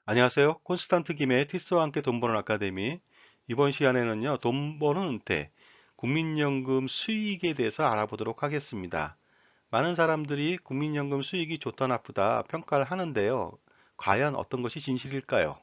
안녕하세요. 콘스탄트 김의 티스와 함께 돈 버는 아카데미. 이번 시간에는요, 돈 버는 은퇴, 국민연금 수익에 대해서 알아보도록 하겠습니다. 많은 사람들이 국민연금 수익이 좋다 나쁘다 평가를 하는데요. 과연 어떤 것이 진실일까요?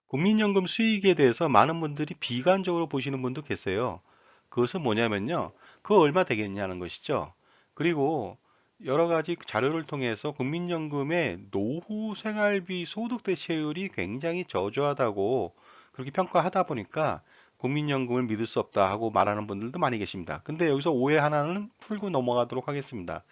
국민연금 수익에 대해서 많은 분들이 비관적으로 보시는 분도 계세요. 그것은 뭐냐면요. 그거 얼마 되겠냐는 것이죠. 그리고 여러 가지 자료를 통해서 국민연금의 노후 생활비 소득 대체율이 굉장히 저조하다고 그렇게 평가하다 보니까 국민연금을 믿을 수 없다 하고 말하는 분들도 많이 계십니다. 근데 여기서 오해 하나는 풀고 넘어가도록 하겠습니다.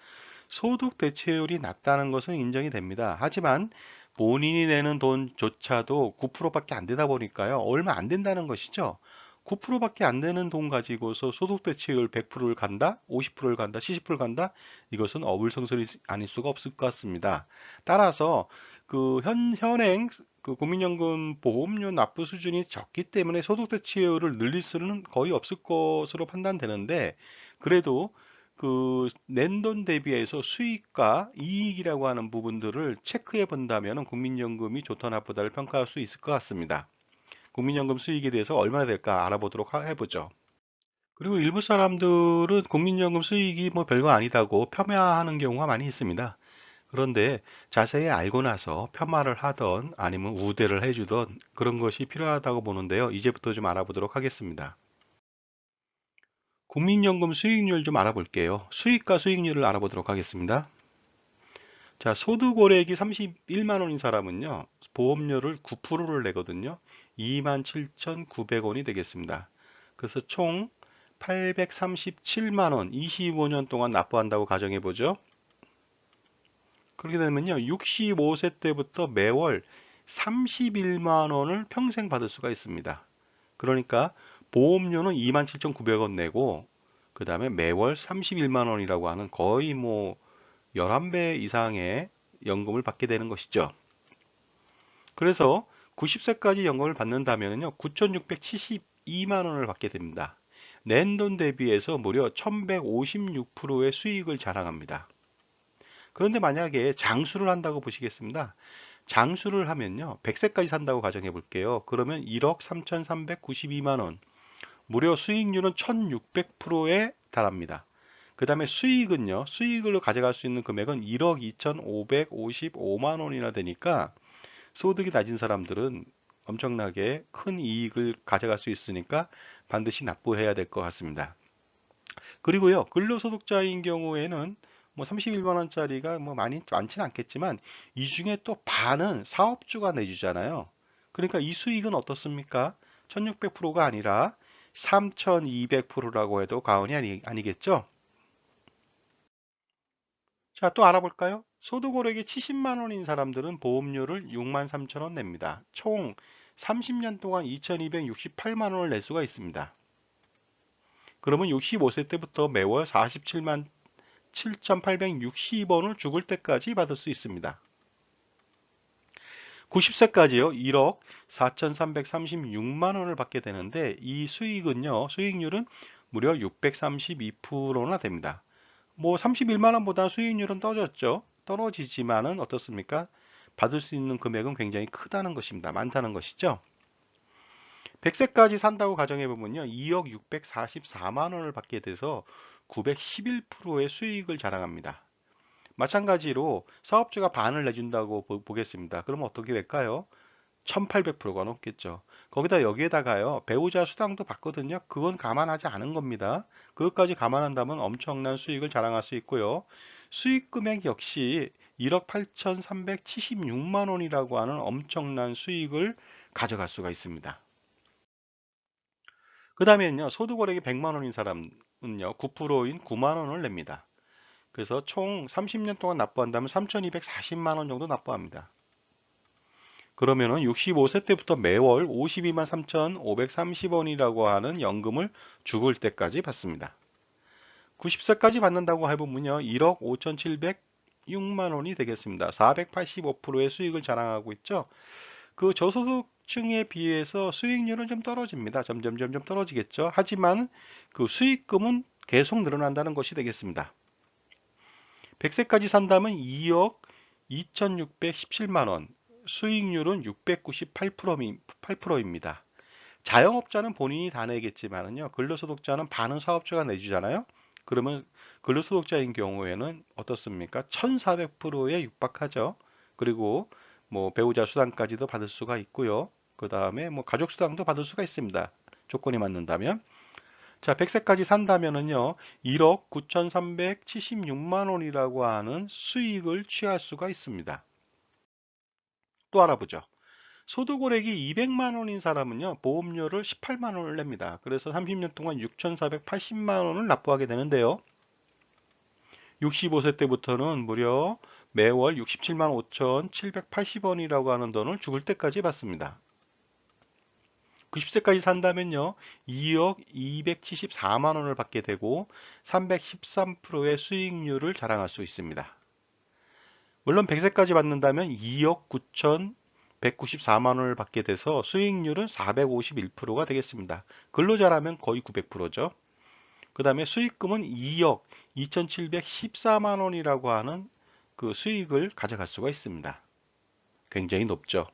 소득 대체율이 낮다는 것은 인정이 됩니다. 하지만 본인이 내는 돈조차도 9%밖에 안 되다 보니까요. 얼마 안 된다는 것이죠. 9%밖에 안 되는 돈 가지고서 소득 대체율 100%를 간다, 50%를 간다, 70%를 간다. 이것은 어불성설이 아닐 수가 없을 것 같습니다. 따라서 그 현행 그 국민연금 보험료 납부 수준이 적기 때문에 소득 대체율을 늘릴 수는 거의 없을 것으로 판단되는데, 그래도 그 낸 돈 대비해서 수익과 이익이라고 하는 부분들을 체크해 본다면 국민연금이 좋다 나쁘다를 평가할 수 있을 것 같습니다. 국민연금 수익에 대해서 얼마나 될까 알아보도록 해보죠. 그리고 일부 사람들은 국민연금 수익이 뭐 별거 아니다고 폄하하는 경우가 많이 있습니다. 그런데 자세히 알고 나서 폄하를 하던 아니면 우대를 해주던 그런 것이 필요하다고 보는데요. 이제부터 좀 알아보도록 하겠습니다. 국민연금 수익률 좀 알아볼게요. 수익과 수익률을 알아보도록 하겠습니다. 자, 소득 월액이 31만 원인 사람은요, 보험료를 9%를 내거든요. 27,900원이 되겠습니다. 그래서 총 837만 원, 25년 동안 납부한다고 가정해 보죠. 그렇게 되면요, 65세 때부터 매월 31만 원을 평생 받을 수가 있습니다. 그러니까 보험료는 27,900원 내고, 그 다음에 매월 31만 원이라고 하는 거의 뭐 11배 이상의 연금을 받게 되는 것이죠. 그래서 90세까지 연금을 받는다면요, 9,672만 원을 받게 됩니다. 낸 돈 대비해서 무려 1156%의 수익을 자랑합니다. 그런데 만약에 장수를 한다고 보시겠습니다. 장수를 하면요, 100세까지 산다고 가정해 볼게요. 그러면 1억 3,392만 원, 무려 수익률은 1,600%에 달합니다. 그 다음에 수익은요, 수익으로 가져갈 수 있는 금액은 1억 2,555만 원이나 되니까 소득이 낮은 사람들은 엄청나게 큰 이익을 가져갈 수 있으니까 반드시 납부해야 될 것 같습니다. 그리고요, 근로소득자인 경우에는 뭐 31만 원짜리가 뭐 많지는 않겠지만 이 중에 또 반은 사업주가 내주잖아요. 그러니까 이 수익은 어떻습니까? 1600%가 아니라 3200%라고 해도 과언이 아니겠죠? 자, 또 알아볼까요? 소득 월액이 70만 원인 사람들은 보험료를 6만 3천 원 냅니다. 총 30년 동안 2268만 원을 낼 수가 있습니다. 그러면 65세 때부터 매월 47만 7,860원을 죽을 때까지 받을 수 있습니다. 90세까지요, 1억 4,336만 원을 받게 되는데 이 수익률은 무려 632%나 됩니다. 뭐 31만 원보다 수익률은 떨어지지만은 어떻습니까? 받을 수 있는 금액은 굉장히 크다는 것입니다. 많다는 것이죠. 100세까지 산다고 가정해 보면요. 2억 644만 원을 받게 돼서 911%의 수익을 자랑합니다. 마찬가지로 사업주가 반을 내준다고 보겠습니다. 그러면 어떻게 될까요? 1800%가 넘겠죠. 거기다 여기에다가요, 배우자 수당도 받거든요. 그건 감안하지 않은 겁니다. 그것까지 감안한다면 엄청난 수익을 자랑할 수 있고요. 수익 금액 역시 1억 8,376만 원이라고 하는 엄청난 수익을 가져갈 수가 있습니다. 그 다음에는요, 소득 월액이 100만 원인 사람은요, 9%인 9만 원을 냅니다. 그래서 총 30년 동안 납부한다면 3,240만 원 정도 납부합니다. 그러면은 65세 때부터 매월 52만 3,530원이라고 하는 연금을 죽을 때까지 받습니다. 90세까지 받는다고 해보면요, 1억 5,706만 원이 되겠습니다. 485%의 수익을 자랑하고 있죠. 그 저소득층에 비해서 수익률은 좀 떨어집니다. 점점 떨어지겠죠. 하지만 그 수익금은 계속 늘어난다는 것이 되겠습니다. 100세까지 산다면 2억 2,617만 원. 수익률은 698%입니다. 자영업자는 본인이 다 내겠지만은요, 근로소득자는 반은 사업자가 내주잖아요. 그러면 근로소득자인 경우에는 어떻습니까? 1400%에 육박하죠. 그리고 뭐 배우자 수당까지도 받을 수가 있고요. 그 다음에 뭐 가족 수당도 받을 수가 있습니다. 조건이 맞는다면. 자, 100세까지 산다면은요, 1억 9,376만 원이라고 하는 수익을 취할 수가 있습니다. 또 알아보죠. 소득고액이 200만 원인 사람은요, 보험료를 18만 원을 냅니다. 그래서 30년 동안 6,480만 원을 납부하게 되는데요. 65세 때부터는 무려 매월 67만 5,780원이라고 하는 돈을 죽을 때까지 받습니다. 90세까지 산다면요, 2억 274만 원을 받게 되고 313%의 수익률을 자랑할 수 있습니다. 물론 100세까지 받는다면 2억 9,194만 원을 받게 돼서 수익률은 451%가 되겠습니다. 근로자라면 거의 900%죠. 그 다음에 수익금은 2억 2,714만 원이라고 하는 그 수익을 가져갈 수가 있습니다. 굉장히 높죠.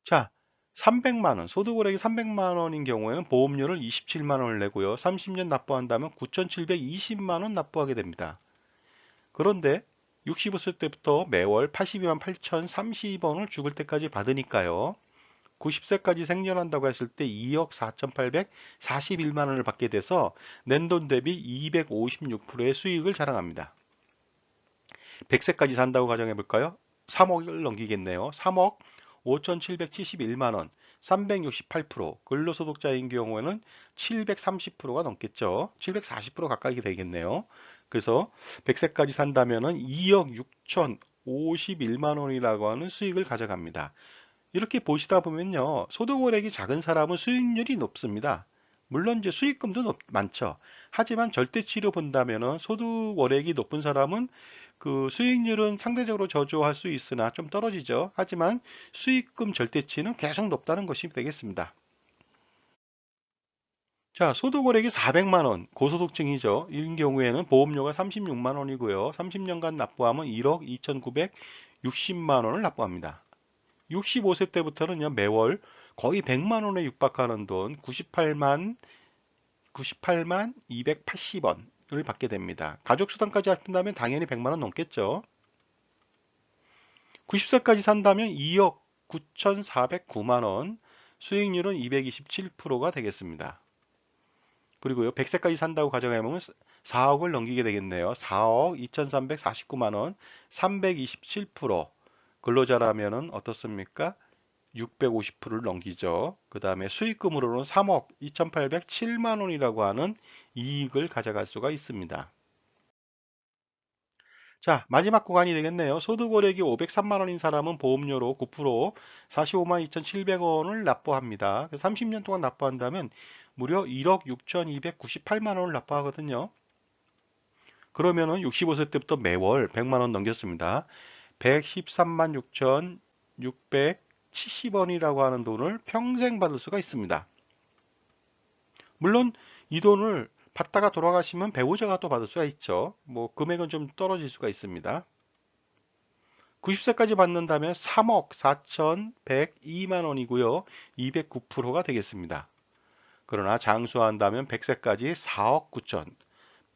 자, 300만 원, 소득월액이 300만 원인 경우에는 보험료를 27만 원을 내고요. 30년 납부한다면 9,720만 원 납부하게 됩니다. 그런데 65세 때부터 매월 82만 8,030원을 죽을 때까지 받으니까요. 90세까지 생존한다고 했을 때 2억 4,841만 원을 받게 돼서 낸돈 대비 256%의 수익을 자랑합니다. 100세까지 산다고 가정해 볼까요? 3억을 넘기겠네요. 3억 5,771만 원, 368%, 근로소득자인 경우에는 730%가 넘겠죠. 740% 가까이 되겠네요. 그래서 100세까지 산다면은 2억 6,051만 원이라고 하는 수익을 가져갑니다. 이렇게 보시다 보면요, 소득월액이 작은 사람은 수익률이 높습니다. 물론 이제 수익금도 많죠. 하지만 절대치로 본다면은 소득월액이 높은 사람은 그 수익률은 상대적으로 저조할 수 있으나 좀 떨어지죠. 하지만 수익금 절대치는 계속 높다는 것이 되겠습니다. 자, 소득월액이 400만 원, 고소득층이죠. 이 경우에는 보험료가 36만 원이고요. 30년간 납부하면 1억 2,960만 원을 납부합니다. 65세 때부터는요, 매월 거의 100만 원에 육박하는 돈 98만 280원을 받게 됩니다. 가족 수당까지 합친다면 당연히 100만 원 넘겠죠. 90세까지 산다면 2억 9,409만 원, 수익률은 227%가 되겠습니다. 그리고요, 100세까지 산다고 가정하면 4억을 넘기게 되겠네요. 4억 2,349만 원, 327%. 근로자라면은 어떻습니까? 650%를 넘기죠. 그 다음에 수익금으로는 3억 2,807만 원이라고 하는 이익을 가져갈 수가 있습니다. 자, 마지막 구간이 되겠네요. 소득월액이 503만 원인 사람은 보험료로 9% 45만 2,700원을 납부합니다. 30년 동안 납부한다면 무려 1억 6,298만 원을 납부하거든요. 그러면은 65세 때부터 매월 100만 원 넘겼습니다. 113만 6,670원이라고 하는 돈을 평생 받을 수가 있습니다. 물론 이 돈을 받다가 돌아가시면 배우자가 또 받을 수가 있죠. 뭐 금액은 좀 떨어질 수가 있습니다. 90세까지 받는다면 3억 4,102만 원이고요. 209%가 되겠습니다. 그러나 장수한다면 100세까지 4억 9천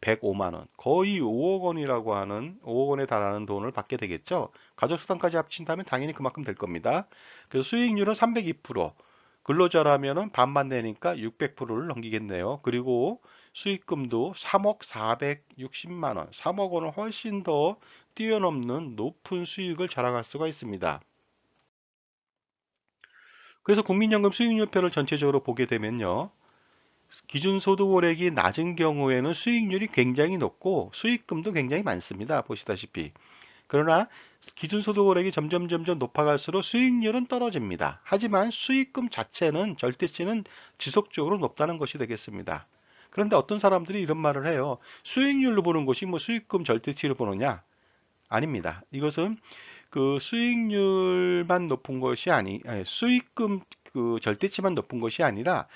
105만 원, 거의 5억 원이라고 하는 5억 원에 달하는 돈을 받게 되겠죠. 가족수당까지 합친다면 당연히 그만큼 될 겁니다. 그래서 수익률은 302%, 근로자라면은 반만 내니까 600%를 넘기겠네요. 그리고 수익금도 3억 460만 원, 3억 원을 훨씬 더 뛰어넘는 높은 수익을 자랑할 수가 있습니다. 그래서 국민연금 수익률표를 전체적으로 보게 되면요. 기준소득월액이 낮은 경우에는 수익률이 굉장히 높고 수익금도 굉장히 많습니다. 보시다시피. 그러나 기준소득월액이 점점 높아갈수록 수익률은 떨어집니다. 하지만 수익금 자체는 절대치는 지속적으로 높다는 것이 되겠습니다. 그런데 어떤 사람들이 이런 말을 해요. 수익률로 보는 것이 뭐 수익금 절대치를 보느냐? 아닙니다. 이것은 그 수익률만 높은 것이 수익금 그 절대치만 높은 것이 아니라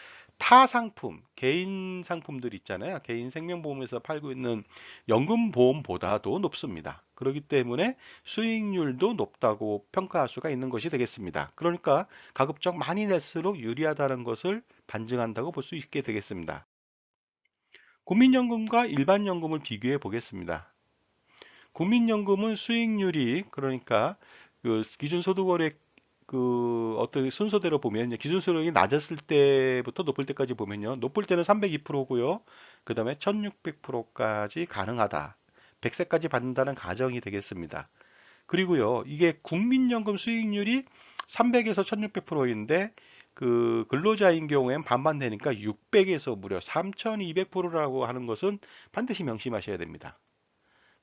타 상품, 개인 상품들 있잖아요. 개인 생명보험에서 팔고 있는 연금보험보다도 높습니다. 그렇기 때문에 수익률도 높다고 평가할 수가 있는 것이 되겠습니다. 그러니까 가급적 많이 낼수록 유리하다는 것을 반증한다고 볼 수 있게 되겠습니다. 국민연금과 일반연금을 비교해 보겠습니다. 국민연금은 수익률이 그러니까 그 기준소득월의 그 어떤 순서대로 보면 기준소득이 낮았을 때부터 높을 때까지 보면요. 높을 때는 302%고요. 그 다음에 1600%까지 가능하다. 100세까지 받는다는 가정이 되겠습니다. 그리고요. 이게 국민연금 수익률이 300에서 1600%인데 그 근로자인 경우엔 반반 되니까 600에서 무려 3200%라고 하는 것은 반드시 명심하셔야 됩니다.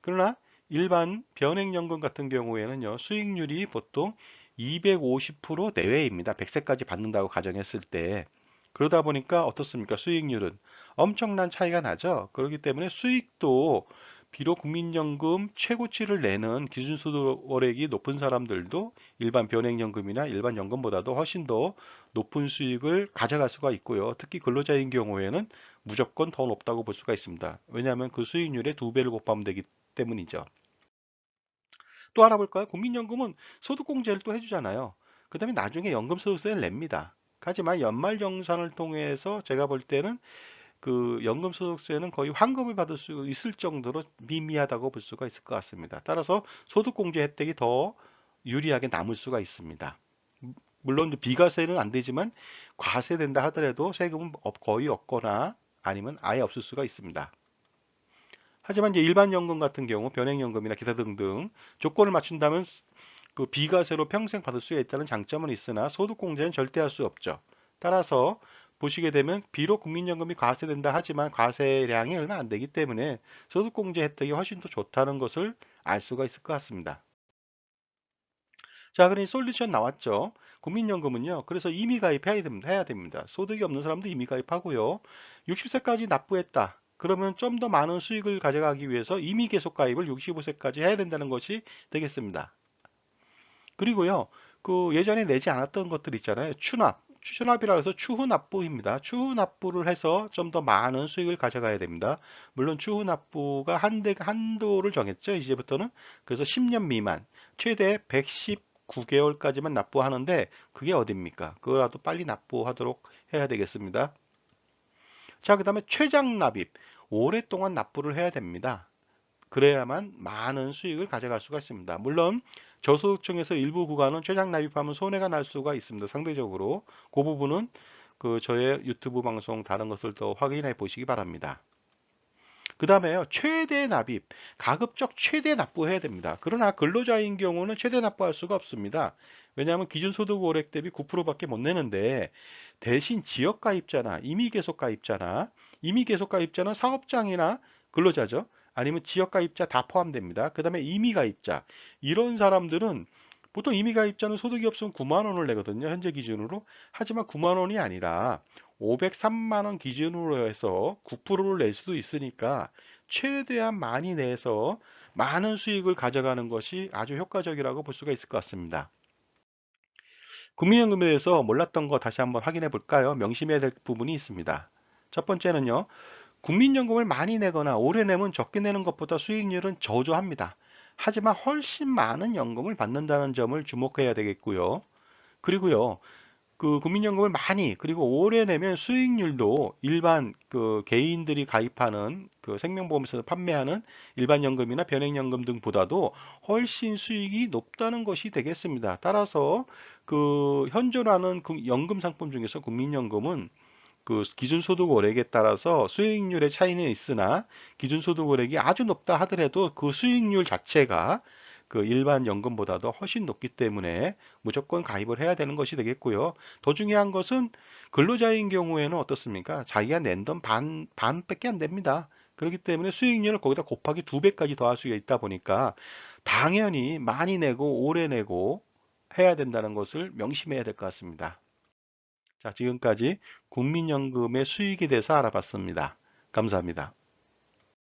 그러나 일반 변액연금 같은 경우에는요, 수익률이 보통 250% 내외입니다. 100세까지 받는다고 가정했을 때. 그러다 보니까 어떻습니까? 수익률은 엄청난 차이가 나죠. 그렇기 때문에 수익도 비록 국민연금 최고치를 내는 기준소득월액이 높은 사람들도 일반 변액연금이나 일반 연금보다도 훨씬 더 높은 수익을 가져갈 수가 있고요. 특히 근로자인 경우에는 무조건 더 높다고 볼 수가 있습니다. 왜냐하면 그 수익률의 2배를 곱하면 되기 때문이죠. 또 알아볼까요? 국민연금은 소득공제를 또 해주잖아요. 그 다음에 나중에 연금소득세를 냅니다. 하지만 연말정산을 통해서 제가 볼 때는 그 연금소득세는 거의 환급을 받을 수 있을 정도로 미미하다고 볼 수가 있을 것 같습니다. 따라서 소득공제 혜택이 더 유리하게 남을 수가 있습니다. 물론 비과세는 안 되지만 과세된다 하더라도 세금은 거의 없거나 아니면 아예 없을 수가 있습니다. 하지만 이제 일반 연금 같은 경우 변액연금이나 기타 등등 조건을 맞춘다면 그 비과세로 평생 받을 수 있다는 장점은 있으나 소득공제는 절대 할 수 없죠. 따라서 보시게 되면 비록 국민연금이 과세된다 하지만 과세량이 얼마 안 되기 때문에 소득공제 혜택이 훨씬 더 좋다는 것을 알 수가 있을 것 같습니다. 자, 그러니 솔루션 나왔죠. 국민연금은요. 그래서 임의 가입해야 됩니다. 해야 됩니다. 소득이 없는 사람도 임의 가입하고요. 60세까지 납부했다. 그러면 좀 더 많은 수익을 가져가기 위해서 임의 계속 가입을 65세까지 해야 된다는 것이 되겠습니다. 그리고요. 그 예전에 내지 않았던 것들 있잖아요. 추납. 추납이라 해서 추후 납부입니다. 추후 납부를 해서 좀 더 많은 수익을 가져가야 됩니다. 물론 추후 납부가 한도를 정했죠. 이제부터는. 그래서 10년 미만, 최대 119개월까지만 납부하는데 그게 어딥니까? 그거라도 빨리 납부하도록 해야 되겠습니다. 자, 그 다음에 최장 납입. 오랫동안 납부를 해야 됩니다. 그래야만 많은 수익을 가져갈 수가 있습니다. 물론 저소득층에서 일부 구간은 최장 납입하면 손해가 날 수가 있습니다. 상대적으로 그 부분은 그 저의 유튜브 방송 다른 것을 더 확인해 보시기 바랍니다. 그 다음에요. 최대 납입. 가급적 최대 납부해야 됩니다. 그러나 근로자인 경우는 최대 납부할 수가 없습니다. 왜냐하면 기준소득 월액 대비 9%밖에 못 내는데 대신 지역가입자나 임의계속가입자나 임의계속가입자는 사업장이나 근로자죠. 아니면 지역가입자 다 포함됩니다. 그 다음에 임의가입자. 이런 사람들은 보통 임의가입자는 소득이 없으면 9만 원을 내거든요. 현재 기준으로. 하지만 9만 원이 아니라 503만 원 기준으로 해서 9%를 낼 수도 있으니까 최대한 많이 내서 많은 수익을 가져가는 것이 아주 효과적이라고 볼 수가 있을 것 같습니다. 국민연금에 대해서 몰랐던 거 다시 한번 확인해 볼까요? 명심해야 될 부분이 있습니다. 첫 번째는요. 국민연금을 많이 내거나 오래 내면 적게 내는 것보다 수익률은 저조합니다. 하지만 훨씬 많은 연금을 받는다는 점을 주목해야 되겠고요. 그리고요. 그 국민연금을 많이 그리고 오래 내면 수익률도 일반 그 개인들이 가입하는 그 생명보험에서 판매하는 일반 연금이나 변액연금 등보다도 훨씬 수익이 높다는 것이 되겠습니다. 따라서 그 현존하는 그 연금 상품 중에서 국민연금은 그 기준소득 월액에 따라서 수익률의 차이는 있으나 기준소득 월액이 아주 높다 하더라도 그 수익률 자체가 그 일반 연금보다도 훨씬 높기 때문에 무조건 가입을 해야 되는 것이 되겠고요. 더 중요한 것은 근로자인 경우에는 어떻습니까? 자기가 낸 돈 반밖에 안 됩니다. 그렇기 때문에 수익률을 거기다 곱하기 2배까지 더할 수가 있다 보니까 당연히 많이 내고 오래 내고 해야 된다는 것을 명심해야 될 것 같습니다. 자, 지금까지 국민연금의 수익에 대해서 알아봤습니다. 감사합니다.